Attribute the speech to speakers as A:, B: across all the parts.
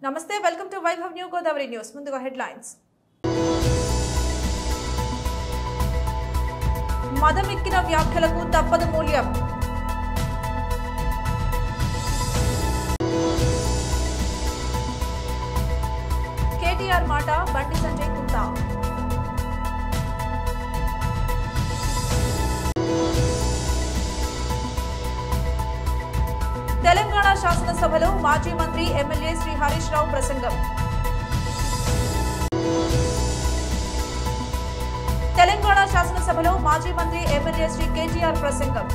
A: నమస్తే welcome to Vaibhav new Godavari news ముందుగా headlines మదమెక్కిన వ్యాఖ్యలకు తప్పదు మూల్యం కేటీఆర్ మాట బండి సంజయ్ కుంట తెలంగాణ శాసనసభలో మాజీ మంత్రి ఎమ్మెల్యే శ్రీ హరీష్ రావు ప్రసంగం తెలంగాణ శాసనసభలో మాజీ మంత్రి ఎమ్మెల్యే శ్రీ కేటీఆర్ ప్రసంగం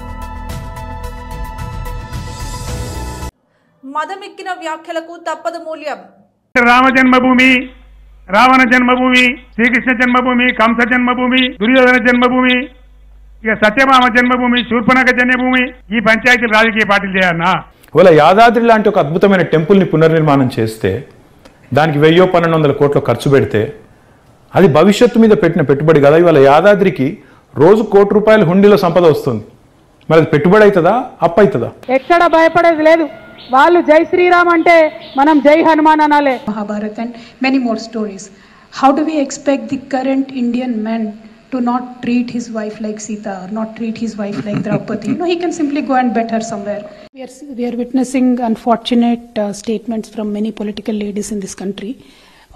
A: మదమెక్కిన వ్యాఖ్యలకు తప్పదు మూల్యం
B: రామ జన్మభూమి రావణ జన్మభూమి శ్రీకృష్ణ జన్మభూమి కంస జన్మభూమి దుర్యోధన జన్మభూమి ఇక సత్యభామ జన్మభూమి శూర్పణఖ జన్మభూమి ఈ పంచాయతీలు రాజకీయ పార్టీలు చేయాలన్నా
C: ఇవాళ యాదాద్రి లాంటి ఒక అద్భుతమైన టెంపుల్ని పునర్నిర్మాణం చేస్తే దానికి 1000-1200 కోట్లు ఖర్చు పెడితే అది భవిష్యత్తు మీద పెట్టిన పెట్టుబడి కదా. ఇవాళ యాదాద్రికి రోజు ₹1 కోటి హుండీలో సంపద వస్తుంది. మరి అది పెట్టుబడి అవుతుందా అప్పు అవుతుందా?
D: ఎక్కడ భయపడేది లేదు. వాళ్ళు జై శ్రీరామ్ అంటే మనం జై Hanuman అనాలే.
E: Mahabharata and many more stories. How do we expect the current Indian man to not treat his wife like Sita or not treat his wife like Draupadi? No, he can simply go and bet her somewhere. We are witnessing unfortunate statements from many political leaders in this country.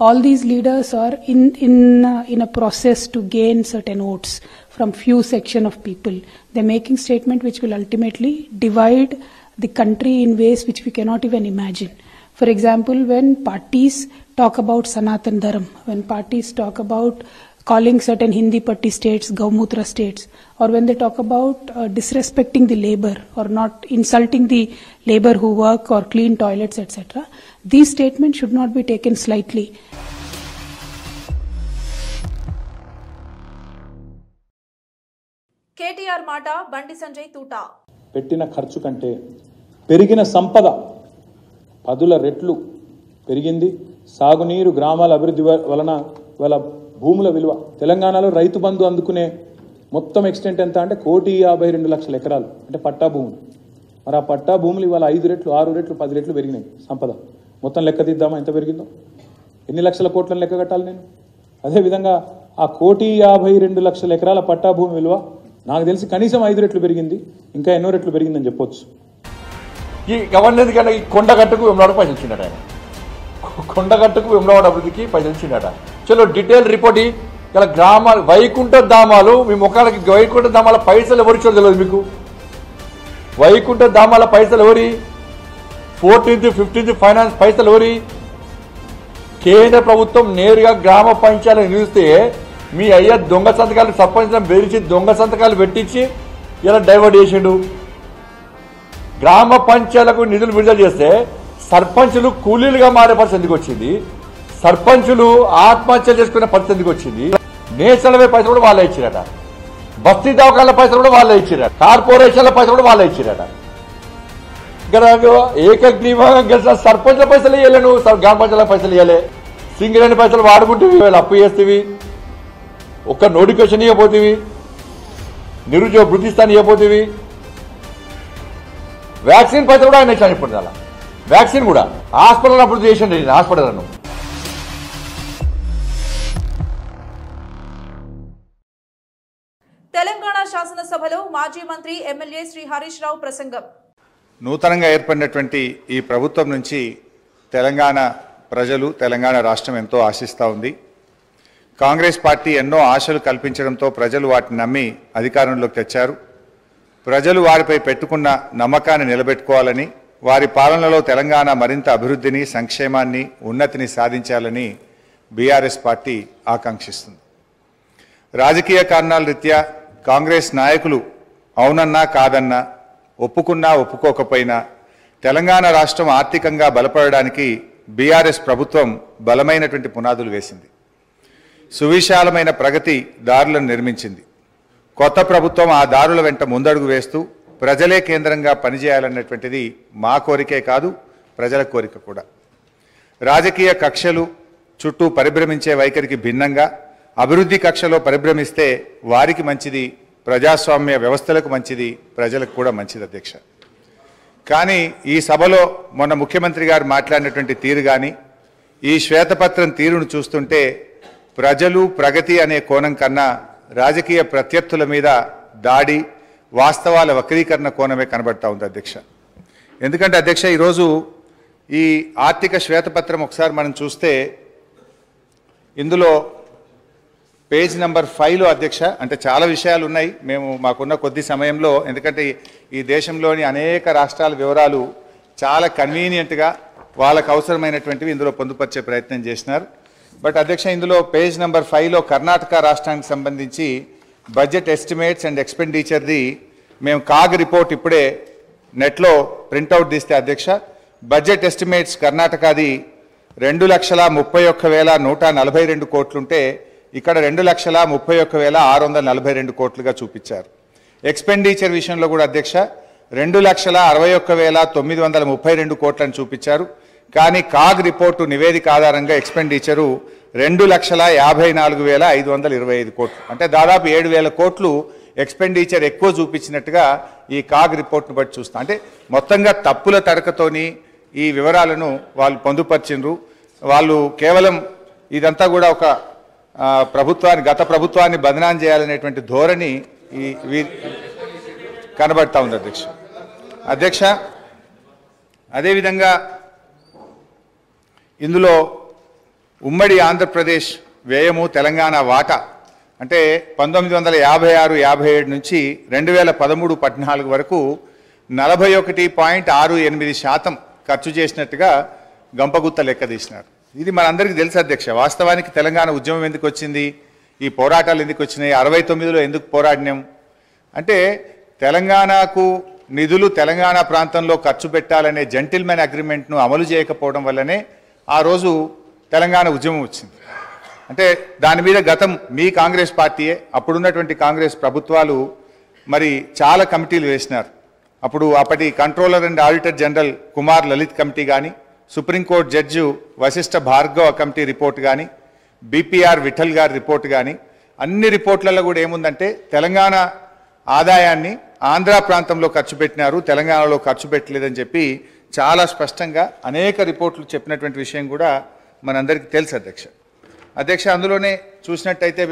E: All these leaders are in a process to gain certain votes from few section of people. They're making statement which will ultimately divide the country in ways which we cannot even imagine. For example, when parties talk about Sanatan Dharam, when parties talk about calling certain Hindi Patti states Gaumutra states, or when they talk about disrespecting the labor or not insulting the labor who work or clean toilets, etc., these statements should not be taken slightly.
A: KTR మాట బండి సంజయ్ తూటా
F: పెట్టిన ఖర్చు కంటే పెరిగిన సంపద 10 రెట్లు పెరిగింది. సాగునీరు గ్రామాల అభివృద్ధి వలన వాళ్ళ భూముల విలువ తెలంగాణలో రైతు బంధు అందుకునే మొత్తం ఎక్స్టెంట్ ఎంత అంటే 1,52,00,000 ఎకరాలు అంటే పట్టా భూములు. మరి ఆ పట్టా భూములు ఇవాళ 5 రెట్లు 6 రెట్లు 10 రెట్లు పెరిగినాయి సంపద. మొత్తం లెక్క తీద్దామా ఎంత పెరిగిందో? ఎన్ని లక్షల కోట్లను లెక్క కట్టాలి నేను? అదేవిధంగా ఆ 1,52,00,000 ఎకరాల పట్టా భూమి విలువ నాకు తెలిసి కనీసం 5 రెట్లు పెరిగింది, ఇంకా ఎన్నో రెట్లు పెరిగిందని చెప్పొచ్చు.
G: ఈ గవర్నెన్స్ కన్నా ఈ కొండగట్టుకు వెంబడాడ పైసలు ఇచ్చిండట ఆయన. కొండగట్టుకు వెంబడాడ అభివృద్ధికి పైసలు ఇచ్చిండట. చలో డీటెయిల్ రిపోర్ట్. ఇలా గ్రామాలు వైకుంఠ ధామాలు మీ ముఖాలకి వైకుంఠ ధామాల పైసలు ఎవరిచ్చో తెలియదు మీకు. వైకుంఠ ధామాల పైసలు ఎవరి? 14th 15th ఫైనాన్స్ పైసలు ఎవరి? కేంద్ర ప్రభుత్వం నేరుగా గ్రామ పంచాయతీలు నిలిస్తే మీ అయ్యా దొంగ సంతకాలు సర్పంచ్లను బెదిరించి దొంగ సంతకాలు పెట్టించి ఇలా డైవర్ట్ చేసిండు. గ్రామ పంచాయతీలకు నిధులు విడుదల చేస్తే సర్పంచులు కూలీలుగా మారే పరిస్థితి ఎందుకు వచ్చింది? సర్పంచులు ఆత్మహత్య చేసుకునే పరిస్థితి ఎందుకు వచ్చింది? నేషనల్ హైవే పైసలు కూడా వాళ్ళే ఇచ్చిరట. బస్తీ దవాఖాన్ల పైసలు కూడా వాళ్ళే ఇచ్చిరట. కార్పొరేషన్ల పైసలు కూడా వాళ్ళే ఇచ్చిరట. ఇక్కడ ఏకగ్రీవంగా గెలిచిన సర్పంచ్ల పైసలు ఇవ్వలే, నువ్వు గ్రామ పంచాయతీల పైసలు ఇవ్వలే. సింగరేణి పైసలు వాడుకుంటేవి, అప్పు చేస్తేవి, ఒక్క నోటిఫికేషన్ ఇవ్వబోతేవి, నిరుద్యోగ వృత్తిస్తాను ఇవ్వబోతేవి. వ్యాక్సిన్ పైసలు కూడా ఆయన ఇచ్చాను. ఇప్పుడు అలా వ్యాక్సిన్ కూడా హాస్పిటల్ అభివృద్ధి చేసిండి. హాస్పిటల్ను
A: తెలంగాణ శాసనసభలో మాజీ మంత్రి ఎమ్మెల్యే శ్రీ హరీష్ రావు ప్రసంగం.
H: నూతనంగా ఏర్పడినటువంటి ఈ ప్రభుత్వం నుంచి తెలంగాణ ప్రజలు, తెలంగాణ రాష్ట్రం ఎంతో ఆశిస్తూ ఉంది. కాంగ్రెస్ పార్టీ ఎన్నో ఆశలు కల్పించడంతో ప్రజలు వాటిని నమ్మి అధికారంలోకి తెచ్చారు. ప్రజలు వారిపై పెట్టుకున్న నమ్మకాన్ని నిలబెట్టుకోవాలని, వారి పాలనలో తెలంగాణ మరింత అభివృద్ధిని, సంక్షేమాన్ని, ఉన్నతిని సాధించాలని బీఆర్ఎస్ పార్టీ ఆకాంక్షిస్తుంది. రాజకీయ కారణాల రీత్యా కాంగ్రెస్ నాయకులు అవునన్నా కాదన్నా, ఒప్పుకున్నా ఒప్పుకోకపోయినా తెలంగాణ రాష్ట్రం ఆర్థికంగా బలపడడానికి బీఆర్ఎస్ ప్రభుత్వం బలమైనటువంటి పునాదులు వేసింది. సువిశాలమైన ప్రగతి దారులను నిర్మించింది. కొత్త ప్రభుత్వం ఆ దారుల వెంట ముందడుగు వేస్తూ ప్రజలే కేంద్రంగా పనిచేయాలన్నటువంటిది మా కోరికే కాదు, ప్రజల కోరిక కూడా. రాజకీయ కక్షలు చుట్టూ పరిభ్రమించే వైఖరికి భిన్నంగా అభివృద్ధి కక్షలో పరిభ్రమిస్తే వారికి మంచిది, ప్రజాస్వామ్య వ్యవస్థలకు మంచిది, ప్రజలకు కూడా మంచిది అధ్యక్ష. కానీ ఈ సభలో మొన్న ముఖ్యమంత్రి గారు మాట్లాడినటువంటి తీరు కానీ, ఈ శ్వేతపత్రం తీరును చూస్తుంటే ప్రజలు ప్రగతి అనే కోణం కన్నా రాజకీయ ప్రత్యర్థుల మీద దాడి వాస్తవాల వక్రీకరణ కోణమే కనబడతా ఉంది అధ్యక్ష. ఎందుకంటే అధ్యక్ష ఈరోజు ఈ ఆర్థిక శ్వేతపత్రం ఒకసారి మనం చూస్తే ఇందులో పేజ్ నెంబర్ 5లో అధ్యక్ష అంటే చాలా విషయాలు ఉన్నాయి. మేము మాకున్న కొద్ది సమయంలో ఎందుకంటే ఈ దేశంలోని అనేక రాష్ట్రాల వివరాలు చాలా కన్వీనియంట్గా వాళ్ళకు అవసరమైనటువంటివి ఇందులో పొందుపరిచే ప్రయత్నం చేసినారు. బట్ అధ్యక్ష ఇందులో పేజ్ నెంబర్ 5లో కర్ణాటక రాష్ట్రానికి సంబంధించి బడ్జెట్ ఎస్టిమేట్స్ అండ్ ఎక్స్పెండిచర్ది మేము కాగ్ రిపోర్ట్ ఇప్పుడే నెట్లో ప్రింట్అవుట్ తీస్తే అధ్యక్ష బడ్జెట్ ఎస్టిమేట్స్ కర్ణాటకది 2,31,142 కోట్లుంటే ఇక్కడ 2,31,642 కోట్లుగా చూపించారు. ఎక్స్పెండిచర్ విషయంలో కూడా అధ్యక్ష 2,61,932 కోట్లను చూపించారు. కానీ కాగ్ రిపోర్టు నివేదిక ఆధారంగా ఎక్స్పెండిచరు 2,54,525 కోట్లు అంటే దాదాపు 7,000 కోట్లు ఎక్స్పెండిచర్ ఎక్కువ చూపించినట్టుగా ఈ కాగ్ రిపోర్ట్ను బట్టి చూస్తాం. అంటే మొత్తంగా తప్పుల తడకతోని ఈ వివరాలను వాళ్ళు పొందుపరిచిండ్రు. వాళ్ళు కేవలం ఇదంతా కూడా ఒక గత ప్రభుత్వాన్ని బదనాం చేయాలనేటువంటి ధోరణి కనబడతా ఉంది అధ్యక్ష. అదేవిధంగా ఇందులో ఉమ్మడి ఆంధ్రప్రదేశ్ వ్యయము తెలంగాణ వాటా అంటే 1956-57 నుంచి 2013-14 వరకు 41.68% ఖర్చు చేసినట్టుగా గంపగుత్త లెక్క తీసినారు. ఇది మనందరికీ తెలుసు అధ్యక్ష. వాస్తవానికి తెలంగాణ ఉద్యమం ఎందుకు వచ్చింది, ఈ పోరాటాలు ఎందుకు వచ్చినాయి, 69లో ఎందుకు పోరాడినాం అంటే తెలంగాణకు నిధులు తెలంగాణ ప్రాంతంలో ఖర్చు పెట్టాలనే జెంటిల్మెన్ అగ్రిమెంట్ను అమలు చేయకపోవడం వల్లనే ఆ రోజు తెలంగాణ ఉద్యమం వచ్చింది. అంటే దాని మీద గతం మీ కాంగ్రెస్ పార్టీయే అప్పుడున్నటువంటి కాంగ్రెస్ ప్రభుత్వాలు మరి చాలా కమిటీలు వేసినారు. అప్పటి controller and auditor general Kumar Lalit committee కానీ, supreme court judge Vashishtha Bhargava committee report కానీ, బీపీఆర్ విఠల్ గారి రిపోర్ట్ కానీ అన్ని రిపోర్ట్లలో కూడా ఏముందంటే తెలంగాణ ఆదాయాన్ని ఆంధ్ర ప్రాంతంలో ఖర్చు పెట్టినారు, తెలంగాణలో ఖర్చు పెట్టలేదని చెప్పి చాలా స్పష్టంగా అనేక రిపోర్ట్లు చెప్పినటువంటి విషయం కూడా మనందరికీ తెలుసు అధ్యక్ష. అందులోనే చూసినట్టయితే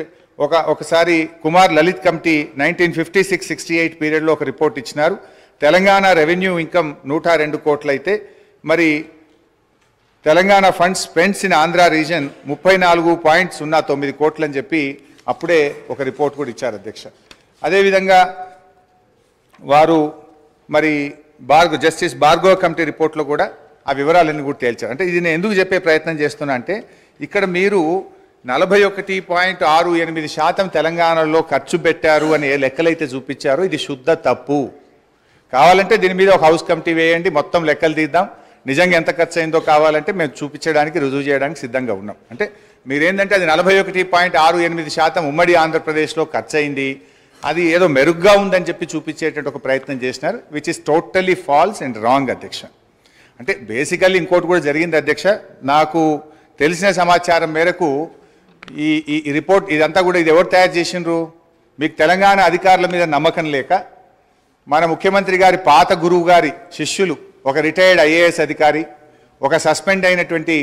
H: ఒకసారి కుమార్ లలిత్ కమిటీ 1956-68 పీరియడ్లో ఒక రిపోర్ట్ ఇచ్చినారు. తెలంగాణ రెవెన్యూ ఇన్కమ్ 102 కోట్లు అయితే మరి Telangana funds spends in Andhra reason 34.09 కోట్లు అని చెప్పి అప్పుడే ఒక రిపోర్ట్ కూడా ఇచ్చారు అధ్యక్ష. అదేవిధంగా వారు మరి జస్టిస్ భార్గవ కమిటీ రిపోర్ట్లో కూడా ఆ వివరాలన్నీ కూడా తేల్చారు. అంటే ఇది నేను ఎందుకు చెప్పే ప్రయత్నం చేస్తున్నా అంటే ఇక్కడ మీరు 41.68% తెలంగాణలో ఖర్చు పెట్టారు అని ఏ లెక్కలైతే చూపించారో ఇది శుద్ధ తప్పు. కావాలంటే దీని మీద ఒక హౌస్ కమిటీ వేయండి, మొత్తం లెక్కలు తీద్దాం, నిజంగా ఎంత ఖర్చు అయిందో కావాలంటే మేము చూపించడానికి రుజువు చేయడానికి సిద్ధంగా ఉన్నాం. అంటే మీరేంటంటే అది 41.68% ఉమ్మడి ఆంధ్రప్రదేశ్లో ఖర్చు అయింది, అది ఏదో మెరుగ్గా ఉందని చెప్పి చూపించేటువంటి ఒక ప్రయత్నం చేసినారు, which is totally false and wrong అధ్యక్ష. అంటే బేసికల్లీ ఇంకోటి కూడా జరిగింది అధ్యక్ష. నాకు తెలిసిన సమాచారం మేరకు ఈ రిపోర్ట్ ఇదంతా కూడా ఇది ఎవరు తయారు చేసిండ్రు, మీకు తెలంగాణ అధికారుల మీద నమ్మకం లేక మన ముఖ్యమంత్రి గారి పాత గురువు గారి శిష్యులు ఒక రిటైర్డ్ ఐఏఎస్ అధికారి, ఒక సస్పెండ్ అయినటువంటి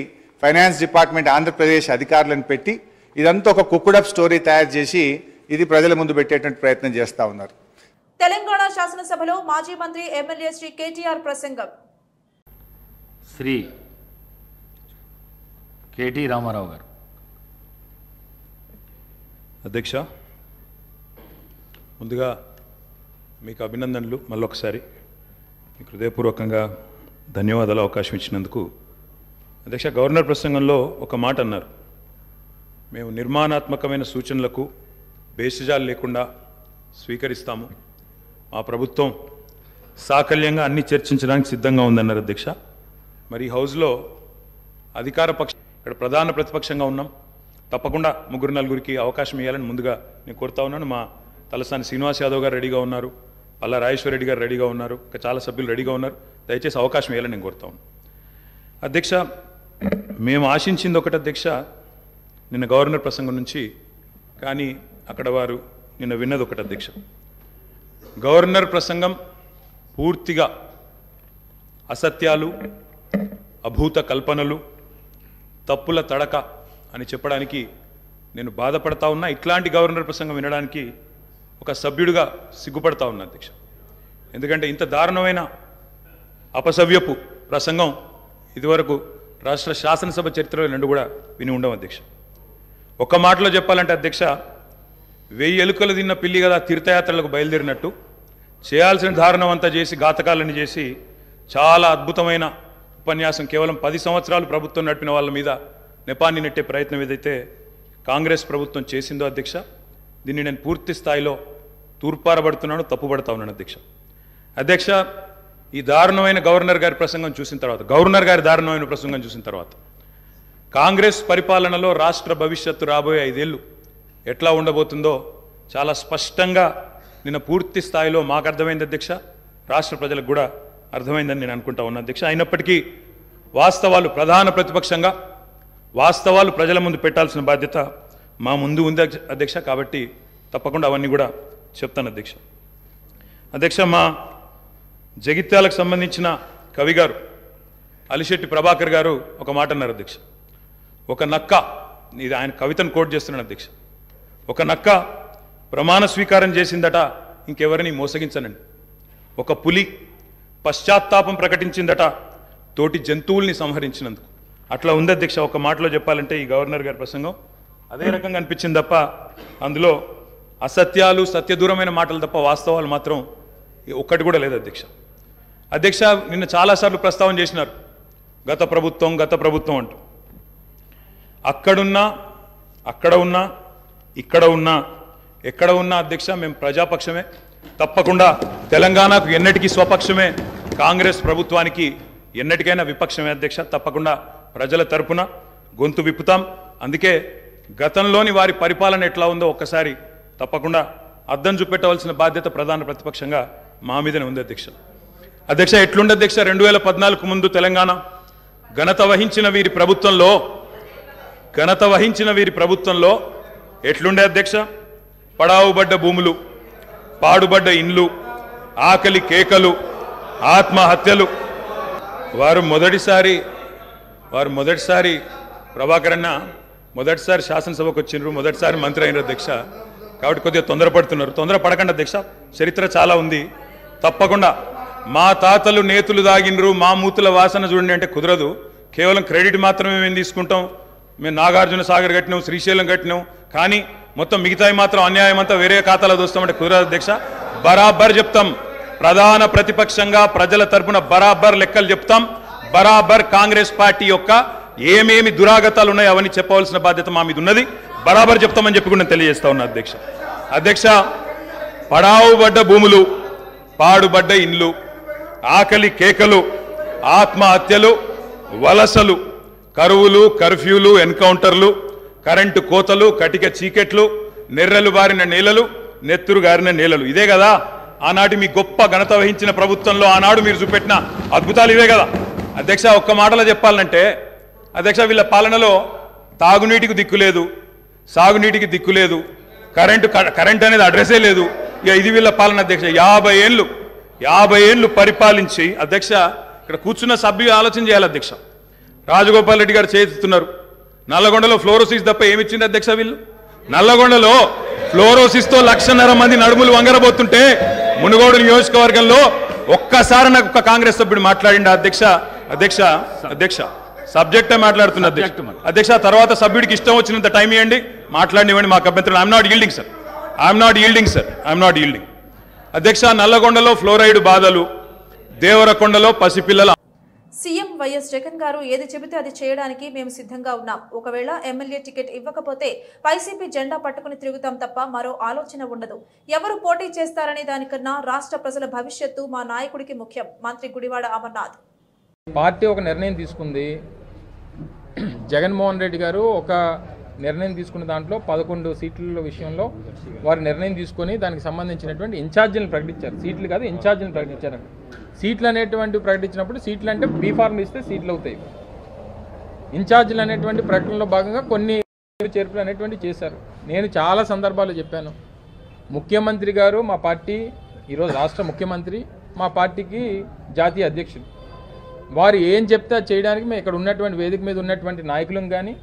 H: ఫైనాన్స్ డిపార్ట్మెంట్ ఆంధ్రప్రదేశ్ అధికారులను పెట్టి ఇదంతా ఒక కుక్కుడప్ స్టోరీ తయారు చేసి ఇది ప్రజల ముందు పెట్టేటువంటి ప్రయత్నం చేస్తూ ఉన్నారు.
A: తెలంగాణ శాసనసభలో మాజీ మంత్రి ఎమ్మెల్యే శ్రీ కేటీఆర్ ప్రసంగం.
I: శ్రీ కేటీ రామారావు గారు.
C: అధ్యక్ష, ముందుగా మీకు అభినందనలు. మళ్ళొకసారి మీకు హృదయపూర్వకంగా ధన్యవాదాలు అవకాశం ఇచ్చినందుకు. అధ్యక్ష, గవర్నర్ ప్రసంగంలో ఒక మాట అన్నారు, మేము నిర్మాణాత్మకమైన సూచనలకు బేసిజాలు లేకుండా స్వీకరిస్తాము, మా ప్రభుత్వం సాకల్యంగా అన్ని చర్చించడానికి సిద్ధంగా ఉందన్నారు అధ్యక్ష. మరి ఈ హౌస్లో అధికార పక్షం ఇక్కడ ప్రధాన ప్రతిపక్షంగా ఉన్నాం, తప్పకుండా 3-4 అవకాశం ఇవ్వాలని ముందుగా నేను కోరుతా ఉన్నాను. మా తలసాని శ్రీనివాస్ యాదవ్ గారు రెడీగా ఉన్నారు, పల్లా రాజేశ్వర రెడ్డి గారు రెడీగా ఉన్నారు, ఇంకా చాలా సభ్యులు రెడీగా ఉన్నారు. దయచేసి అవకాశం ఇవ్వాలని నేను కోరుతా ఉన్నాను అధ్యక్ష. మేము ఆశించింది ఒకటి అధ్యక్ష, నిన్న గవర్నర్ ప్రసంగం నుంచి, కానీ అక్కడ వారు నిన్న విన్నది ఒకటి అధ్యక్ష. గవర్నర్ ప్రసంగం పూర్తిగా అసత్యాలు, అభూత కల్పనలు, తప్పుల తడక అని చెప్పడానికి నేను బాధపడతా ఉన్నా. ఇట్లాంటి గవర్నర్ ప్రసంగం వినడానికి ఒక సభ్యుడిగా సిగ్గుపడతా ఉన్నా అధ్యక్ష. ఎందుకంటే ఇంత దారుణమైన అపసవ్యపు ప్రసంగం ఇదివరకు రాష్ట్ర శాసనసభ చరిత్రలో రెండు కూడా విని ఉండవు అధ్యక్ష. ఒక్క మాటలో చెప్పాలంటే అధ్యక్ష, 1000 ఎలుకలు తిన్న పిల్లి కదా తీర్థయాత్రలకు బయలుదేరినట్టు చేయాల్సిన దారుణం అంతా చేసి ఘాతకాలని చేసి చాలా అద్భుతమైన ఉపన్యాసం కేవలం 10 సంవత్సరాలు ప్రభుత్వం నడిపిన వాళ్ళ మీద నెపాన్ని నెట్టే ప్రయత్నం ఏదైతే కాంగ్రెస్ ప్రభుత్వం చేసిందో అధ్యక్ష, దీన్ని నేను పూర్తి స్థాయిలో తూర్పారబడుతున్నాను, తప్పుపడతా ఉన్నాను అధ్యక్ష. అధ్యక్ష, ఈ దారుణమైన గవర్నర్ గారి ప్రసంగం చూసిన తర్వాత, గవర్నర్ గారి దారుణమైన ప్రసంగం చూసిన తర్వాత కాంగ్రెస్ పరిపాలనలో రాష్ట్ర భవిష్యత్తు రాబోయే 5 ఏళ్ళు ఎట్లా ఉండబోతుందో చాలా స్పష్టంగా నిన్న పూర్తి స్థాయిలో మాకు అర్థమైంది అధ్యక్ష, రాష్ట్ర ప్రజలకు కూడా అర్థమైందని నేను అనుకుంటా ఉన్నా అధ్యక్ష. అయినప్పటికీ వాస్తవాలు ప్రధాన ప్రతిపక్షంగా వాస్తవాలు ప్రజల ముందు పెట్టాల్సిన బాధ్యత మా ముందు ఉంది అధ్యక్ష. కాబట్టి తప్పకుండా అవన్నీ కూడా చెప్తాను అధ్యక్ష. అధ్యక్ష, మా జగిత్యాలకు సంబంధించిన కవి గారు అలిశెట్టి ప్రభాకర్ గారు ఒక మాట అన్నారు అధ్యక్ష. ఒక నక్క, ఇది ఆయన కవితను కోట్ చేస్తున్నాను అధ్యక్ష, ఒక నక్క ప్రమాణ స్వీకారం చేసిందట ఇంకెవరిని మోసగించనండి. ఒక పులి పశ్చాత్తాపం ప్రకటించిందట తోటి జంతువుల్ని సంహరించినందుకు. అట్లా ఉంది అధ్యక్ష. ఒక మాటలో చెప్పాలంటే ఈ గవర్నర్ గారి ప్రసంగం అదే రకంగా అనిపించింది తప్ప అందులో అసత్యాలు సత్యదూరమైన మాటలు తప్ప వాస్తవాలు మాత్రం ఒక్కటి కూడా లేదు అధ్యక్ష. అధ్యక్ష, నిన్న చాలాసార్లు ప్రస్తావన చేసినారు గత ప్రభుత్వం అంటూ. అక్కడున్నా అక్కడ ఉన్నా ఇక్కడ ఉన్నా ఎక్కడ ఉన్నా అధ్యక్ష మేము ప్రజాపక్షమే. తప్పకుండా తెలంగాణకు ఎన్నటికీ స్వపక్షమే, కాంగ్రెస్ ప్రభుత్వానికి ఎన్నటికైనా విపక్షమే అధ్యక్ష. తప్పకుండా ప్రజల తరపున గొంతు విప్పుతాం. అందుకే గతంలోని వారి పరిపాలన ఎట్లా ఉందో ఒక్కసారి తప్పకుండా అద్దం చూపెట్టవలసిన బాధ్యత ప్రధాన ప్రతిపక్షంగా మా మీదనే ఉంది అధ్యక్ష. అధ్యక్ష, ఎట్లుండే అధ్యక్ష 2014 ముందు తెలంగాణ ఘనత వహించిన వీరి ప్రభుత్వంలో ఎట్లుండే అధ్యక్ష? పడావుబడ్డ భూములు, పాడుబడ్డ ఇండ్లు, ఆకలి కేకలు, ఆత్మహత్యలు. వారు మొదటిసారి ప్రభాకర్ అన్న మొదటిసారి శాసనసభకు వచ్చినారు, మొదటిసారి మంత్రి అయినారు అధ్యక్ష. కాబట్టి కొద్దిగా తొందరపడకండి అధ్యక్ష, చరిత్ర చాలా ఉంది. తప్పకుండా మా తాతలు నేతులు దాగినరు, మా మూతుల వాసన చూడండి అంటే కుదరదు. కేవలం క్రెడిట్ మాత్రమే మేము తీసుకుంటాం. మేము నాగార్జున సాగర్ కట్టినాం, శ్రీశైలం కట్టినాం, కానీ మొత్తం మిగతాయి మాత్రం అన్యాయం అంతా వేరే ఖాతాలో దోస్తామంటే కుదరదు అధ్యక్ష. బరాబర్ చెప్తాం, ప్రధాన ప్రతిపక్షంగా ప్రజల తరపున బరాబర్ లెక్కలు చెప్తాం. బరాబర్ కాంగ్రెస్ పార్టీ యొక్క ఏమేమి దురాగతాలు ఉన్నాయో అవన్నీ చెప్పవలసిన బాధ్యత మా మీద ఉన్నది. బరాబర్ చెప్తామని చెప్పి కూడా నేను తెలియజేస్తా ఉన్నా అధ్యక్ష. అధ్యక్ష, పడావుబడ్డ భూములు, పాడుబడ్డ ఇండ్లు, ఆకలి కేకలు, ఆత్మహత్యలు, వలసలు, కరువులు, కర్ఫ్యూలు, ఎన్కౌంటర్లు, కరెంటు కోతలు, కటిక చీకట్లు, నెర్రెలు బారిన నేలలు, నెత్తురు గారిన నేలలు. ఇదే కదా ఆనాటి మీ గొప్ప ఘనత వహించిన ప్రభుత్వంలో ఆనాడు మీరు చూపెట్టిన అద్భుతాలు ఇవే కదా అధ్యక్ష. ఒక్క మాటలో చెప్పాలంటే అధ్యక్ష, వీళ్ళ పాలనలో తాగునీటికి దిక్కులేదు, సాగునీటికి దిక్కులేదు, కరెంట్ అనేది అడ్రస్సే లేదు. ఇక ఇది వీళ్ళ పాలన అధ్యక్ష. 50 ఏళ్ళు పరిపాలించి అధ్యక్ష, ఇక్కడ కూర్చున్న సభ్యులు ఆలోచన చేయాలి అధ్యక్ష. రాజగోపాల్ రెడ్డి గారు చేస్తున్నారు. నల్లగొండలో ఫ్లోరోసిస్ తప్ప ఏమిచ్చింది అధ్యక్ష? వీళ్ళు నల్లగొండలో ఫ్లోరోసిస్తో 1,50,000 మంది నడుములు వంగరబోతుంటే మునుగోడు నియోజకవర్గంలో ఒక్కసారి నాకు ఒక కాంగ్రెస్ సభ్యుడు మాట్లాడిండు అధ్యక్ష. సబ్జెక్టే మాట్లాడుతున్నా అధ్యక్ష. తర్వాత సభ్యుడికి ఇష్టం వచ్చినంత టైం ఇవ్వండి, మాట్లాడినివ్వండి, మాకు అభ్యంతరం. I'm not yielding. అధ్యక్ష, నల్లగొండలో ఫ్లోరైడ్ బాధలు, దేవరకొండలో పసిపిల్లల.
A: సీఎం వైఎస్ జగన్ గారు ఏది చెబితే అది చేయడానికి మేము సిద్ధంగా ఉన్నాం. ఒకవేళ ఎమ్మెల్యే టికెట్ ఇవ్వకపోతే వైసీపీ జెండా పట్టుకుని తిరుగుతాం తప్ప మరో ఆలోచన ఉండదు. ఎవరు పోటీ చేస్తారనే దానికన్నా రాష్ట్ర ప్రజల భవిష్యత్తు మా నాయకుడికి ముఖ్యం. మంత్రి గుడివాడ అమర్నాథ్.
J: పార్టీ ఒక నిర్ణయం తీసుకుంది. జగన్మోహన్ రెడ్డి గారు ఒక నిర్ణయం తీసుకున్న దాంట్లో 11 సీట్ల విషయంలో వారు నిర్ణయం తీసుకొని దానికి సంబంధించినటువంటి ఇన్ఛార్జీలను ప్రకటించారు. సీట్లు కాదు, ఇన్ఛార్జీలను ప్రకటించారు. సీట్లు అనేటువంటివి ప్రకటించినప్పుడు సీట్లు అంటే బీఫార్మ్ ఇస్తే సీట్లు అవుతాయి. ఇన్ఛార్జీలు అనేటువంటి ప్రకటనలో భాగంగా కొన్ని చేర్పులు అనేటువంటివి చేశారు. నేను చాలా సందర్భాలు చెప్పాను, ముఖ్యమంత్రి గారు మా పార్టీ ఈరోజు రాష్ట్ర ముఖ్యమంత్రి, మా పార్టీకి జాతీయ అధ్యక్షుడు. వారు ఏం చెప్తే చేయడానికి మేము ఇక్కడ ఉన్నటువంటి వేదిక మీద ఉన్నటువంటి నాయకులను కానీ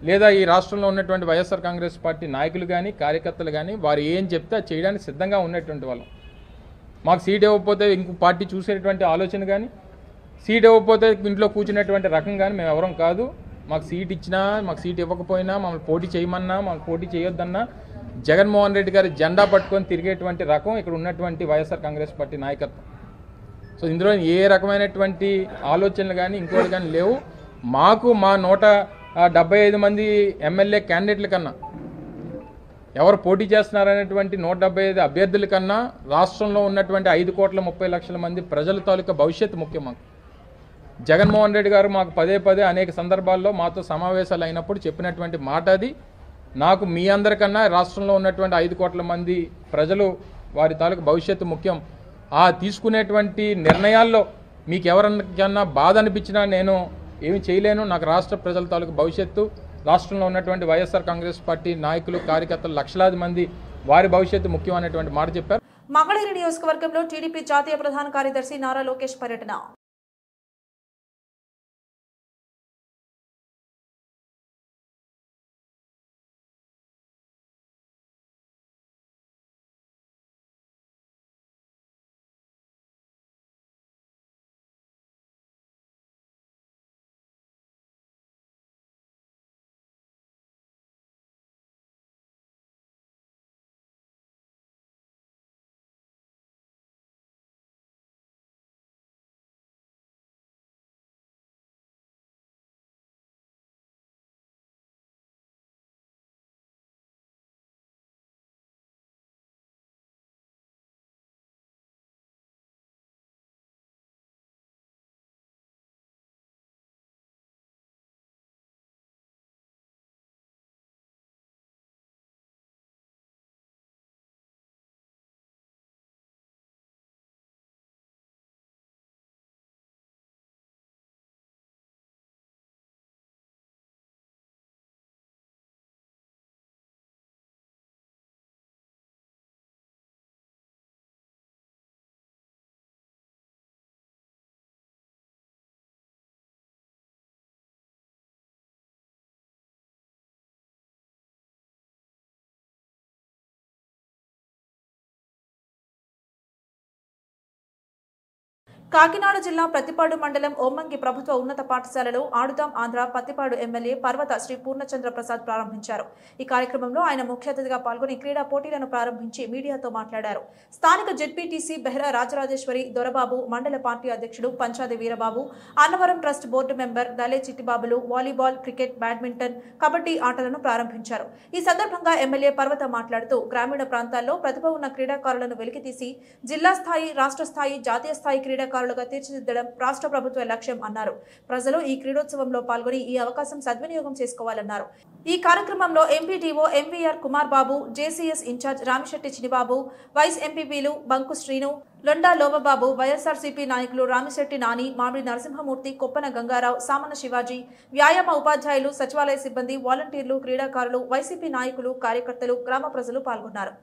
J: లేదా ఈ రాష్ట్రంలో ఉన్నటువంటి వైఎస్ఆర్ కాంగ్రెస్ పార్టీ నాయకులు కానీ కార్యకర్తలు కానీ వారు ఏం చెప్తే చేయడానికి సిద్ధంగా ఉన్నటువంటి వాళ్ళం. మాకు సీట్ ఇవ్వకపోతే ఇంకో పార్టీ చూసేటువంటి ఆలోచన కానీ సీట్ ఇవ్వకపోతే ఇంట్లో కూర్చునేటువంటి రకం కానీ మేము ఎవరం కాదు. మాకు సీట్ ఇచ్చినా మాకు సీట్ ఇవ్వకపోయినా మమ్మల్ని పోటీ చేయమన్నా మమ్మల్ని పోటీ చేయొద్దన్నా జగన్మోహన్ రెడ్డి గారి జెండా పట్టుకొని తిరిగేటువంటి రకం ఇక్కడ ఉన్నటువంటి వైఎస్ఆర్ కాంగ్రెస్ పార్టీ నాయకత్వం. సో ఇందులో ఏ రకమైనటువంటి ఆలోచనలు కానీ ఇంకోటి కానీ లేవు. మాకు మా 175 మంది ఎమ్మెల్యే క్యాండిడేట్ల కన్నా ఎవరు పోటీ చేస్తున్నారనేటువంటి 175 అభ్యర్థుల కన్నా రాష్ట్రంలో ఉన్నటువంటి 5,30,00,000 మంది ప్రజల తాలూకా భవిష్యత్తు ముఖ్యం. మాకు జగన్మోహన్ రెడ్డి గారు మాకు పదే అనేక సందర్భాల్లో మాతో సమావేశాలు అయినప్పుడు చెప్పినటువంటి మాట అది. నాకు మీ అందరికన్నా రాష్ట్రంలో ఉన్నటువంటి 5 కోట్ల మంది ప్రజలు వారి తాలూకు భవిష్యత్తు ముఖ్యం. ఆ తీసుకునేటువంటి నిర్ణయాల్లో మీకు ఎవరికన్నా బాధ అనిపించినా నేను ఏమి చేయలేను. నాకు రాష్ట్ర ప్రజల తాలూకు భవిష్యత్తు, రాష్ట్రంలో ఉన్నటువంటి వైఎస్ఆర్ కాంగ్రెస్ పార్టీ నాయకులు కార్యకర్తలు లక్షలాది మంది వారి భవిష్యత్తు ముఖ్యం అనేటువంటి మాట చెప్పారు.
A: మంగళగిరి నియోజకవర్గంలో టీడీపీ జాతీయ ప్రధాన కార్యదర్శి నారా లోకేష్ పర్యటన. కాకినాడ జిల్లా ప్రతిపాడు మండలం ఓమ్మంగి ప్రభుత్వ ఉన్నత పాఠశాలలో ఆడుదాం ఆంధ్ర పత్తిపాడు ఎమ్మెల్యే పర్వత శ్రీ పూర్ణచంద్ర ప్రసాద్ ప్రారంభించారు. ఈ కార్యక్రమంలో ఆయన ముఖ్య అతిథిగా పాల్గొని క్రీడా పోటీలను ప్రారంభించి మీడియాతో మాట్లాడారు. స్థానిక జెడ్పీటీసీ బెహ్రా రాజరాజేశ్వరి దొరబాబు, మండల పార్టీ అధ్యక్షుడు Panchadi Veerababu, Annavaram trust board member Dale చిట్టిబాబులు వాలీబాల్, క్రికెట్, బ్యాడ్మింటన్, కబడ్డీ ఆటలను ప్రారంభించారు. ఈ సందర్భంగా ఎమ్మెల్యే పర్వత మాట్లాడుతూ గ్రామీణ ప్రాంతాల్లో ప్రతిభ ఉన్న క్రీడాకారులను వెలికితీసి జిల్లా స్థాయి, రాష్ట్ర స్థాయి, జాతీయ స్థాయి క్రీడాకారులుగా తీర్చిదిద్దడం రాష్ట్ర ప్రభుత్వ లక్ష్యం అన్నారు. ప్రజలు ఈ క్రీడోత్సవంలో పాల్గొని ఈ అవకాశం సద్వినియోగం చేసుకోవాలన్నారు. ఈ కార్యక్రమంలో ఎంపీడీఓ ఎంవీఆర్ కుమార్ బాబు, జేసీఎస్ ఇన్ఛార్జ్ రామిశెట్టి చినిబాబు, వైస్ ఎంపీపీలు బంకు శ్రీను, లొండా లోబబాబు, వైఎస్ఆర్సీపీ నాయకులు రామిశెట్టి నాని, మామిడి నరసింహమూర్తి, కొప్పన గంగారావు, సామన శివాజీ, వ్యాయామ ఉపాధ్యాయులు, సచివాలయ సిబ్బంది, వాలంటీర్లు, క్రీడాకారులు, వైసీపీ నాయకులు, కార్యకర్తలు, గ్రామ ప్రజలు పాల్గొన్నారు.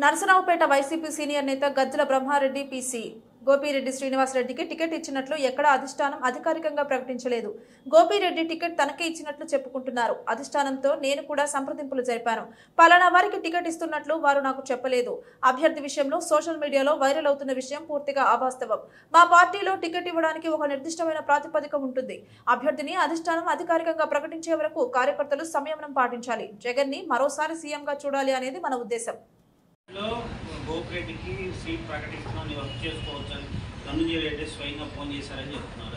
A: నరసరావుపేట వైసీపీ సీనియర్ నేత గజ్జల బ్రహ్మారెడ్డి పీసీ గోపిరెడ్డి శ్రీనివాసరెడ్డికి టికెట్ ఇచ్చినట్లు ఎక్కడా అధిష్టానం అధికారికంగా ప్రకటించలేదు. గోపిరెడ్డి టికెట్ తనకే ఇచ్చినట్లు చెప్పుకుంటున్నారు. అధిష్టానంతో నేను కూడా సంప్రదింపులు జరిపాను. పలానా వారికి టికెట్ ఇస్తున్నట్లు వారు నాకు చెప్పలేదు. అభ్యర్థి విషయంలో సోషల్ మీడియాలో వైరల్ అవుతున్న విషయం పూర్తిగా అవాస్తవం. మా పార్టీలో టికెట్ ఇవ్వడానికి ఒక నిర్దిష్టమైన ప్రాతిపదిక ఉంటుంది. అభ్యర్థిని అధిష్టానం అధికారికంగా ప్రకటించే వరకు కార్యకర్తలు సంయమనం పాటించాలి. జగన్ ని మరోసారి సీఎంగా చూడాలి అనేది మన ఉద్దేశం.
K: గోపిరెడ్డికి సీట్ ప్రకటిస్తున్నాం వర్క్ చేసుకోవచ్చు అని ధనంజయ రెడ్డి స్వయంగా ఫోన్ చేశారని చెప్తున్నారు.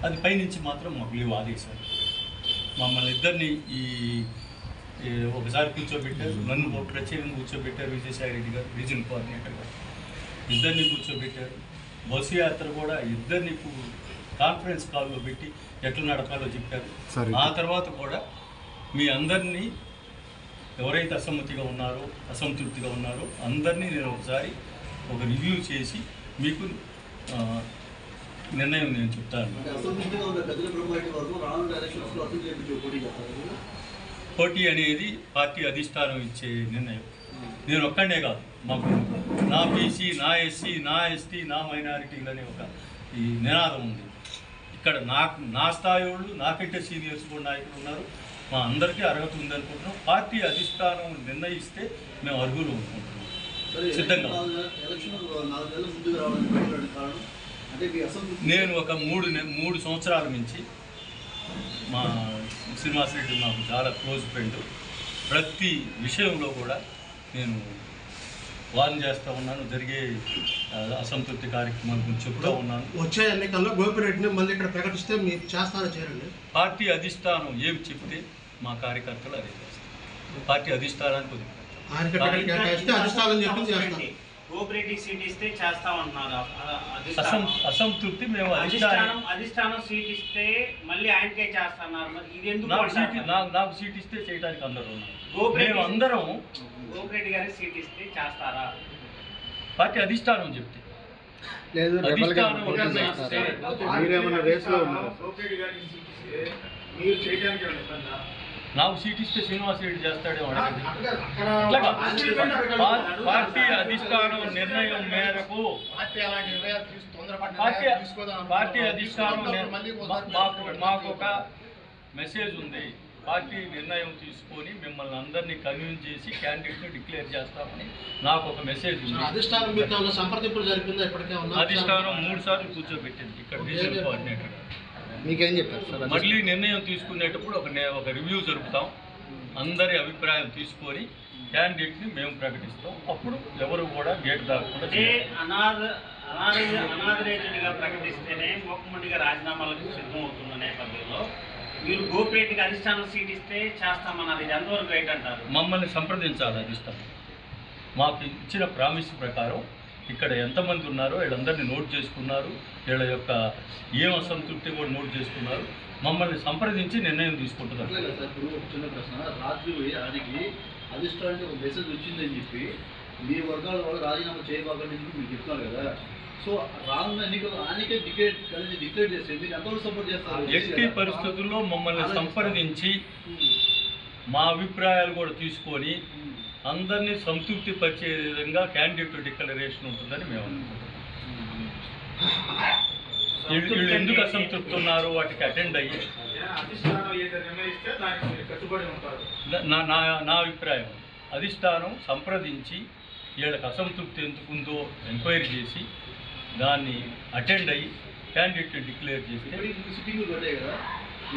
L: అది పైనుంచి మాత్రం మాకు లేవు ఆదేశాలు. మమ్మల్ని ఇద్దరిని ఒకసారి కూర్చోబెట్టారు, నన్ను ప్రత్యేకంగా కూర్చోబెట్టారు. విజయసాయి రెడ్డి గారు రీజనల్ కోఆర్డినేటర్ గారు ఇద్దరిని కూర్చోబెట్టారు. బస్సు యాత్ర కూడా ఇద్దరిని కాన్ఫరెన్స్ కాల్లో పెట్టి ఎట్లా నడపాలో చెప్పారు. ఆ తర్వాత కూడా మీ అందరినీ ఎవరైతే అసంతృప్తిగా ఉన్నారో అందరినీ నేను ఒకసారి ఒక రివ్యూ చేసి మీకు నిర్ణయం నేను చెప్తాను. పోటీ అనేది పార్టీ అధిష్టానం ఇచ్చే నిర్ణయం. నేను ఒక్కడే కాదు, మాకు నా బీసీ, నా ఎస్సీ, నా ఎస్టీ, నా మైనారిటీలు అనే ఒక ఈ నినాదం ఉంది. ఇక్కడ నా స్థాయి వాళ్ళు, నాకంటే సీనియర్స్ కూడా నాయకులు ఉన్నారు. మా అందరికీ అర్హత ఉందనుకుంటున్నాం. పార్టీ అధిష్టానం నిర్ణయిస్తే మేము అర్హులు అనుకుంటున్నాం. సిద్ధంగా నేను ఒక 3 సంవత్సరాల నుంచి మా శ్రీనివాసరెడ్డి నాకు చాలా క్లోజ్ ఫ్రెండ్. ప్రతి విషయంలో కూడా నేను వార్న్ చేస్తూ ఉన్నాను. జరిగే అసంతృప్తి కార్యక్రమాల గురించి చెప్తూ ఉన్నాను.
M: వచ్చే ఎన్నికల్లో గోపిరెడ్డిని మళ్ళీ ఇక్కడ ప్రకటిస్తే మీరు చేస్తారో చేయండి.
L: పార్టీ అధిష్టానం ఏమి చెప్తే మా కార్యకర్తలు అదే చేస్తారు. పార్టీ అధిష్టానానికి
K: గోపిరెడ్డి సీట్ ఇస్తే చేస్తామంటున్నారు.
L: అసంతృప్తి మేము
K: అధిష్టానం సీట్ ఇస్తే మళ్ళీ ఆయనకే చేస్తున్నారు. మరి ఇది ఎందుకు?
L: నాకు సీట్ ఇస్తే చేయడానికి అందరూ ఉన్నారు. మేము అందరం
K: గోపిరెడ్డి గారికి సీట్ ఇస్తే చేస్తారా?
L: పార్టీ అధిష్టానం చెప్తే
M: లేదు.
L: నాకు సీట్ ఇస్తే శ్రీనివాసరెడ్డి చేస్తాడేమో అడగండి. పార్టీ అధిష్టానం నిర్ణయం మేరకు పార్టీ అధిష్టానం మాకు ఒక మెసేజ్ ఉంది. పార్టీ నిర్ణయం తీసుకొని మిమ్మల్ని అందరినీ కన్విన్స్ చేసి క్యాండిడేట్ని డిక్లేర్ చేస్తామని నాకు ఒక మెసేజ్ ఉంది.
M: అధిష్టానం 3
L: సార్లు కూర్చోబెట్టింది ఇక్కడ రీజనల్ కోఆర్డినేటర్.
M: మీకేం చెప్పారు సార్?
L: మళ్ళీ నిర్ణయం తీసుకునేటప్పుడు ఒక రివ్యూ జరుపుతాం. అందరి అభిప్రాయం తీసుకొని క్యాండిడేట్ని మేము ప్రకటిస్తాం. అప్పుడు ఎవరు కూడా గేట్ దాటకుండా
K: అనాథరేటెడ్గా ప్రకటిస్తేనే మోకమండిగా రాజీనామాలకు సిద్ధమవుతున్న నేపథ్యంలో మీరు గోపిరెడ్డికి అధిష్టానం సీట్ ఇస్తే చేస్తామన్నది ఎంతవరకు రైట్ అంటారు?
L: మమ్మల్ని సంప్రదించాలి అధిష్టానం. మాకు ఇచ్చిన ప్రామిస్ ప్రకారం ఇక్కడ ఎంతమంది ఉన్నారో వీళ్ళందరినీ నోట్ చేసుకున్నారు. వీళ్ళ యొక్క ఏం అసంతృప్తి కూడా నోట్ చేసుకున్నారు. మమ్మల్ని సంప్రదించి నిర్ణయం తీసుకుంటున్నారు.
N: చిన్న ప్రశ్న, రాత్రి ఆదికి అధిష్టానానికి ఒక మెసేజ్ వచ్చిందని చెప్పి మీ వర్గాల వాళ్ళు రాజీనామా చేయబాకండి మీరు చెప్తున్నారు కదా. సో రానున్న ఎన్నికలు ఆయనకే డిక్లేర్ చేస్తే మీరు ఎంతవరకు సపోర్ట్ చేస్తారు?
L: ఎట్టి పరిస్థితుల్లో మమ్మల్ని సంప్రదించి మా అభిప్రాయాలు కూడా తీసుకొని అందరినీ సంతృప్తి పరిచే విధంగా క్యాండిడేట్ డిక్లరేషన్ ఉంటుందని మేము అనుకుంటున్నాం. వీళ్ళు ఎందుకు అసంతృప్తి ఉన్నారో వాటికి అటెండ్ అయ్యి నా అభిప్రాయం అధిష్టానం సంప్రదించి వీళ్ళకి అసంతృప్తి ఎందుకుందో ఎంక్వైరీ చేసి దాన్ని అటెండ్ అయ్యి క్యాండిడేట్ డిక్లేర్ చేస్తే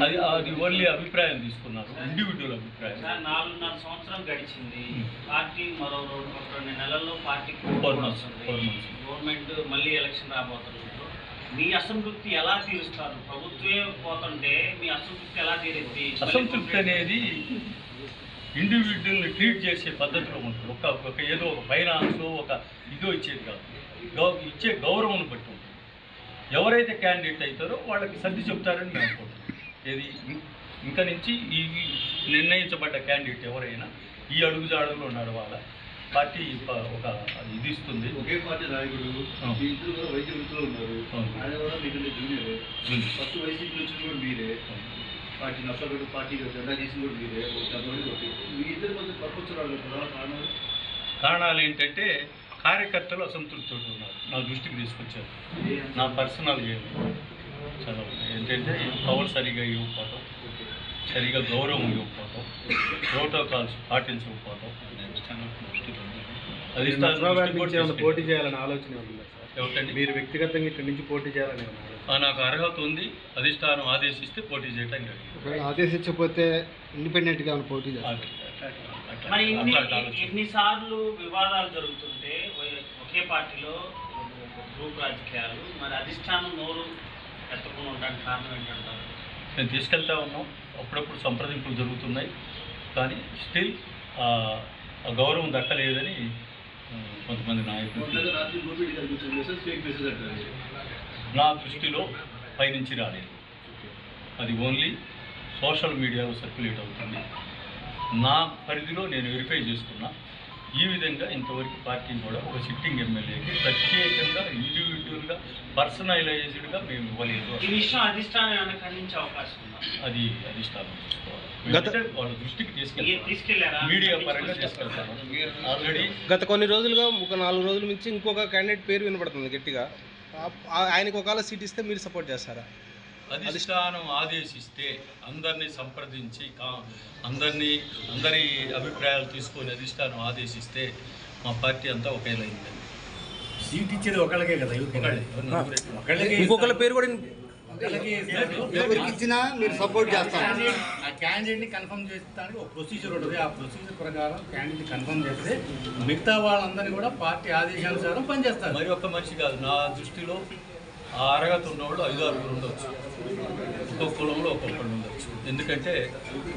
L: అది ఓన్లీ అభిప్రాయం తీసుకున్నారు, ఇండివిజువల్ అభిప్రాయం.
K: 4.5 సంవత్సరం గడిచింది. పార్టీ మరో 2 నెలల్లో పార్టీకి గవర్నమెంట్ మళ్ళీ ఎలక్షన్ రాబోతున్నారు. మీ అసంతృప్తి ఎలా తీరుస్తారు? ప్రభుత్వమే పోతుంటే మీ అసంతృప్తి ఎలా తీరుద్ది?
L: అసంతృప్తి అనేది ఇండివిజువల్ని ట్రీట్ చేసే పద్ధతిలో ఉంటుంది. ఒక ఏదో ఒక ఫైనాన్స్ ఒక ఇదో ఇచ్చేది కాదు. ఇచ్చే గౌరవం బట్టి ఉంటుంది. ఎవరైతే క్యాండిడేట్ అవుతారో వాళ్ళకి సర్ది చెప్తారని మేము అనుకుంటున్నాం. ఏది ఇంకా నుంచి ఈ నిర్ణయించబడ్డ క్యాండిడేట్ ఎవరైనా ఈ అడుగుజాడల్లో నడవాల. పార్టీ ఒక ఇది ఇస్తుంది.
N: ఒకే పార్టీ నాయకుడు ఇద్దరు కూడా వైద్య వృత్తిలో ఉన్నారు. ఆయన కూడా మీకంటే జూనియర్. ఫస్ట్ వైసీపీ వచ్చింది కూడా మీరే. పార్టీ నష్టపడి పార్టీ జెండా తీసింది కూడా మీరే. మీ ఇద్దరి మధ్య ప్రపంచరాలు
L: కారణాలు ఏంటంటే కార్యకర్తలు అసంతృప్తితో ఉన్నారు. నా దృష్టికి తీసుకొచ్చారు. నా పర్సనల్ చదవ ఏంటంటే పవర్ సరిగా ఇవ్వకపోవటం, సరిగా గౌరవం ఇవ్వకపోవటం, ప్రోటోకాల్స్ పాటించకపోవటం
M: పోటీ చేయాలని ఆలోచన ఉందా సార్?
L: ఏమిటండి?
M: మీరు వ్యక్తిగతంగా ఇక్కడి నుంచి పోటీ చేయాలని
L: నాకు అర్హత ఉంది. అధిష్టానం ఆదేశిస్తే పోటీ చేయడానికి
M: ఆదేశించకపోతే ఇండిపెండెంట్గా పోటీ చేయాలి.
K: మరి ఎన్నిసార్లు వివాదాలు జరుగుతుంటే ఒకే పార్టీలో గ్రూప్ రాజకీయాలు, మరి అధిష్టానం నోరు ఎత్తకుండా ఉండడానికి కారణం ఏంటంటారు?
L: మేము తీసుకెళ్తా ఉన్నాం, అప్పుడప్పుడు సంప్రదింపులు జరుగుతున్నాయి, కానీ స్టిల్ గౌరవం దక్కలేదని కొంతమంది నాయకులు నా దృష్టిలో పైనుంచి రాలేదు. అది ఓన్లీ సోషల్ మీడియాలో సర్క్యులేట్ అవుతుంది. నా పరిధిలో నేను వెరిఫై చేసుకున్నా. ఈ విధంగా ఇంతవరకు పార్టీ కూడా ఒక సిట్టింగ్ ఎమ్మెల్యేకి ప్రత్యేకంగా ఇండివిజువల్గా పర్సనలైజ్డ్గా మేము ఇవ్వలేదు.
K: ఈ విషయం అధిష్టానం ఖండించే అవకాశం ఉందా?
L: అది అధిష్టానం వాళ్ళ దృష్టికి
K: తీసుకెళ్లారా?
L: మీడియా పరంగా తీసుకెళ్తాను. ఆల్రెడీ
O: గత కొన్ని రోజులుగా ఒక 4 రోజుల నుంచి ఇంకొక క్యాండిడేట్ పేరు వినపడుతుంది గట్టిగా. ఆయనకు ఒకవేళ సీట్ ఇస్తే మీరు సపోర్ట్ చేస్తారా?
L: అధిష్టానం ఆదేశిస్తే అందరినీ సంప్రదించి అందరి అభిప్రాయాలు తీసుకొని అధిష్టానం ఆదేశిస్తే మా పార్టీ అంతా ఒకేలైంది.
P: సీట్ ఇచ్చేది ఒకళ్ళకే కదా,
O: ఇంకొకళ్ళ పేరు కూడా
P: ఎవరికి ఇచ్చినా మీరు సపోర్ట్ చేస్తారు. ఆ క్యాండిడేట్ని కన్ఫర్మ్ చేస్తానికి ఒక ప్రొసీజర్ ఉంటుంది. ఆ ప్రొసీజర్ ప్రకారం క్యాండిడేట్ కన్ఫర్మ్ చేస్తే మిగతా వాళ్ళందరినీ కూడా పార్టీ ఆదేశానుసారం పనిచేస్తారు.
L: మరి ఒక్క మనిషి కాదు, నా దృష్టిలో ఆ అరగత ఉన్నవాళ్ళు 5-6 ఉండొచ్చు, ఒక్కొక్క కులంలో ఒక్కొక్కళ్ళు ఉండొచ్చు. ఎందుకంటే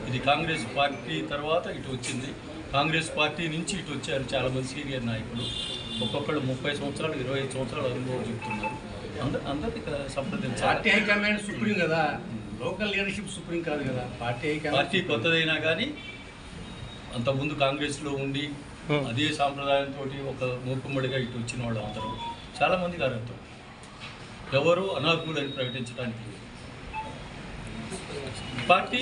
L: ఇది కాంగ్రెస్ పార్టీ తర్వాత ఇటు వచ్చింది, కాంగ్రెస్ పార్టీ నుంచి ఇటు వచ్చారు చాలామంది సీనియర్ నాయకులు. ఒక్కొక్కళ్ళు 30 సంవత్సరాలు 25 సంవత్సరాలు అనుభవం చెప్తున్నారు. అందరికీ సంప్రదించాలి.
P: పార్టీ హైకమాండ్ సుప్రీం కదా, లోకల్ లీడర్షిప్ సుప్రీం కాదు కదా. పార్టీ
L: కొత్తదైనా కానీ అంతకుముందు కాంగ్రెస్లో ఉండి అదే సాంప్రదాయంతో ఒక మూకుమ్మడిగా ఇటు వచ్చిన వాళ్ళు అందరూ చాలామందికి అర్హత. ఎవరు అనర్హులని ప్రకటించడానికి పార్టీ.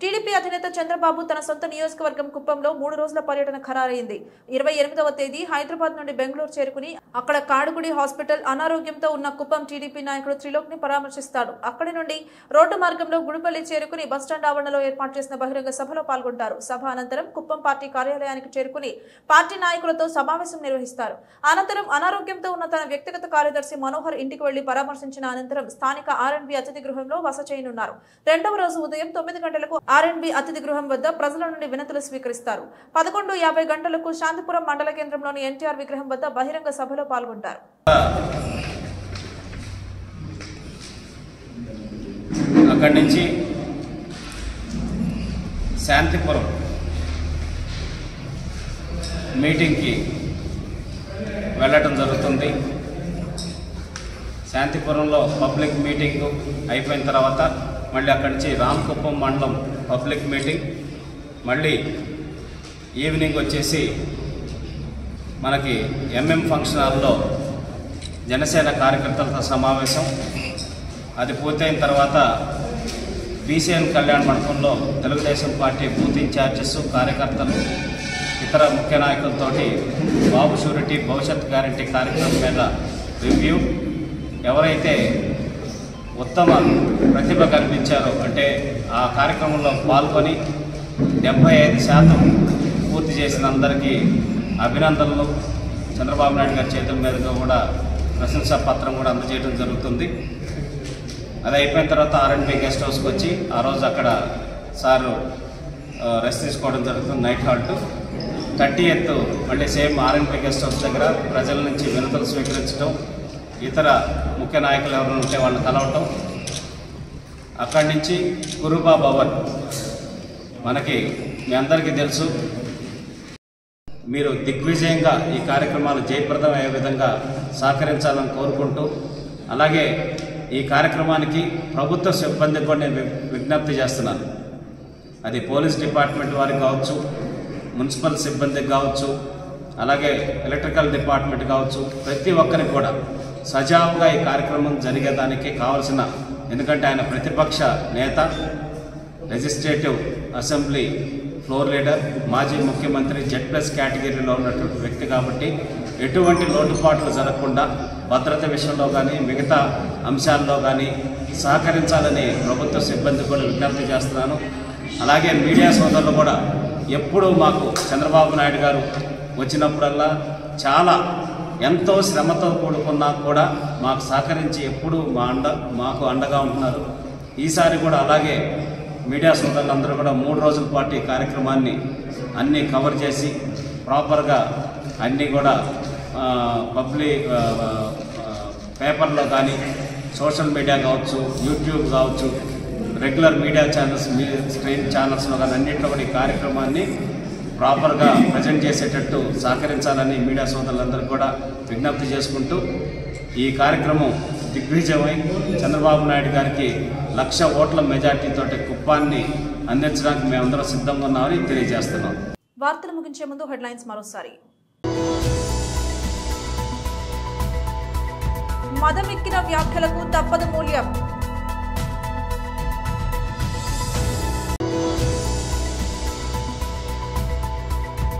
A: టీడీపీ అధినేత చంద్రబాబు తన సొంత నియోజకవర్గం కుప్పంలో 3 రోజుల పర్యటన ఖరారైంది. 28వ తేదీ హైదరాబాద్ నుండి బెంగళూరు చేరుకుని అక్కడ కాడుగుడి హాస్పిటల్ అనారోగ్యంతో ఉన్న కుప్పం టీడీపీ నాయకుడు త్రిలోక్ ని పరామర్శిస్తాడు. అక్కడి నుండి రోడ్డు మార్గంలో గుడిపల్లి చేరుకుని బస్టాండ్ ఆవరణలో ఏర్పాటు చేసిన బహిరంగ సభలో పాల్గొంటారు. సభ అనంతరం కుప్పం పార్టీ కార్యాలయానికి చేరుకుని పార్టీ నాయకులతో సమావేశం నిర్వహిస్తారు. అనంతరం అనారోగ్యంతో ఉన్న తన వ్యక్తిగత కార్యదర్శి మనోహర్ ఇంటికి వెళ్లి పరామర్శించిన అనంతరం స్థానిక ఆర్ఎండ్బి అతిథి గృహంలో బస చేయనున్నారు. 2వ రోజు ఉదయం 9 గంటలకు ఆర్ఎండ్బి అతిథి గృహం వద్ద ప్రజల నుండి వినతులు స్వీకరిస్తారు. 11:50 గంటలకు శాంతిపురం మండల కేంద్రంలోని ఎన్టీఆర్ విగ్రహం వద్ద బహిరంగ సభలో పాల్గొంటారు.
Q: అక్కడి నుంచి శాంతిపురం మీటింగ్కి వెళ్ళటం జరుగుతుంది. శాంతిపురంలో పబ్లిక్ మీటింగ్ అయిపోయిన తర్వాత మళ్ళీ అక్కడి నుంచి రామకుప్పం మండలం పబ్లిక్ మీటింగ్, మళ్ళీ ఈవినింగ్ వచ్చేసి మనకి ఎంఎం ఫంక్షన్ హాల్లో జనసేన కార్యకర్తలతో సమావేశం. అది పూర్తయిన తర్వాత బీసీఎన్ కళ్యాణ మండపంలో తెలుగుదేశం పార్టీ బూత్ ఇన్ఛార్జెస్, కార్యకర్తలు, ఇతర ముఖ్య నాయకులతోటి బాబు షూరిటీ భవిష్యత్ గ్యారంటీ కార్యక్రమం మీద రివ్యూ. ఎవరైతే ఉత్తమ ప్రతిభ కనిపించారో అంటే ఆ కార్యక్రమంలో పాల్గొని 75% పూర్తి చేసిన అందరికీ అభినందనలు. చంద్రబాబు నాయుడు గారి చేతుల మీదుగా కూడా ప్రశంసా పత్రం కూడా అందజేయడం జరుగుతుంది. అది అయిపోయిన తర్వాత ఆర్ఎండ్బి గెస్ట్ హౌస్కి వచ్చి ఆ రోజు అక్కడ సారు రెస్ట్ తీసుకోవడం జరుగుతుంది, నైట్ హాల్ట్. 30th మళ్ళీ సేమ్ ఆర్ఎండ్బి గెస్ట్ హౌస్ దగ్గర ప్రజల నుంచి వినతులు స్వీకరించడం, ఇతర ముఖ్య నాయకులు ఎవరైనా ఉంటే వాళ్ళని కలవటం. అక్కడి నుంచి కురుబా భవన్ మనకి మీ అందరికీ తెలుసు. మీరు దిగ్విజయంగా ఈ కార్యక్రమాలు జయప్రదం అయ్యే విధంగా సహకరించాలని కోరుకుంటూ, అలాగే ఈ కార్యక్రమానికి ప్రభుత్వ సిబ్బందికి కూడా నేను విజ్ఞప్తి చేస్తున్నాను. అది పోలీస్ డిపార్ట్మెంట్ వారికి కావచ్చు, మున్సిపల్ సిబ్బందికి కావచ్చు, అలాగే ఎలక్ట్రికల్ డిపార్ట్మెంట్ కావచ్చు, ప్రతి ఒక్కరికి కూడా సజావుగా ఈ కార్యక్రమం జరిగేదానికి కావాల్సిన, ఎందుకంటే ఆయన ప్రతిపక్ష నేత, లెజిస్లేటివ్ అసెంబ్లీ ఫ్లోర్ లీడర్, మాజీ ముఖ్యమంత్రి, Z+ కేటగిరీలో ఉన్నటువంటి వ్యక్తి కాబట్టి ఎటువంటి లోటుపాట్లు జరగకుండా భద్రత విషయంలో కానీ మిగతా అంశాల్లో కానీ సహకరించాలని ప్రభుత్వ సిబ్బంది కూడా విజ్ఞప్తి చేస్తున్నాను. అలాగే మీడియా సోదరులు కూడా ఎప్పుడూ మాకు చంద్రబాబు నాయుడు గారు వచ్చినప్పుడల్లా చాలా ఎంతో శ్రమతో కూడుకున్నా కూడా మాకు సహకరించి ఎప్పుడూ మాకు అండగా ఉంటున్నారు. ఈసారి కూడా అలాగే మీడియా సోదరులందరూ కూడా 3 రోజుల పాటు ఈ కార్యక్రమాన్ని అన్నీ కవర్ చేసి ప్రాపర్గా అన్నీ కూడా పబ్లిక్ పేపర్లో కానీ సోషల్ మీడియా కావచ్చు, యూట్యూబ్ కావచ్చు, రెగ్యులర్ మీడియా ఛానల్స్ స్క్రీన్ ఛానల్స్లో కానీ అన్నింటిలో కూడా ఈ కార్యక్రమాన్ని ప్రాపర్గా ప్రజెంట్ చేసేటట్టు సహకరించాలని మీడియా సోదరులందరికీ కూడా విజ్ఞప్తి చేసుకుంటూ ఈ కార్యక్రమం దిగ్విజయమై చంద్రబాబు నాయుడు గారికి 1,00,000 ఓట్ల మెజార్టీతో కుప్పాన్ని అందించడానికి మేమందరం సిద్ధంగా ఉన్నామని తెలియజేస్తున్నాం.
A: వార్తలు ముగించే ముందు హెడ్లైన్స్ మరోసారి. మదమెక్కిన వ్యాఖ్యలకు తప్పదు మూల్యం.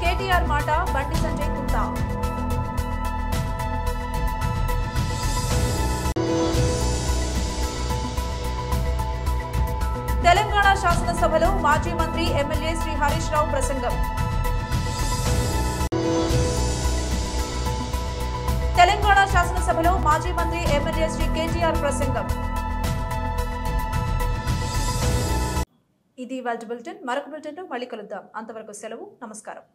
A: కేటీఆర్ మాట బండి సంజయ్ కుంట. తెలంగాణ శాసనసభలో మాజీ మంత్రి ఎమ్మెల్యే శ్రీ హరీష్ రావు ప్రసంగం. తెలంగాణ శాసనసభలో మాజీ మంత్రి ఎమ్మెల్యే శ్రీ కేటీఆర్ ప్రసంగం. ఇది వాల్ట్ బులెటిన్. మరొక బులెటిన్లో మళ్ళీ కలుద్దాం. అంతవరకు సెలవు. నమస్కారం.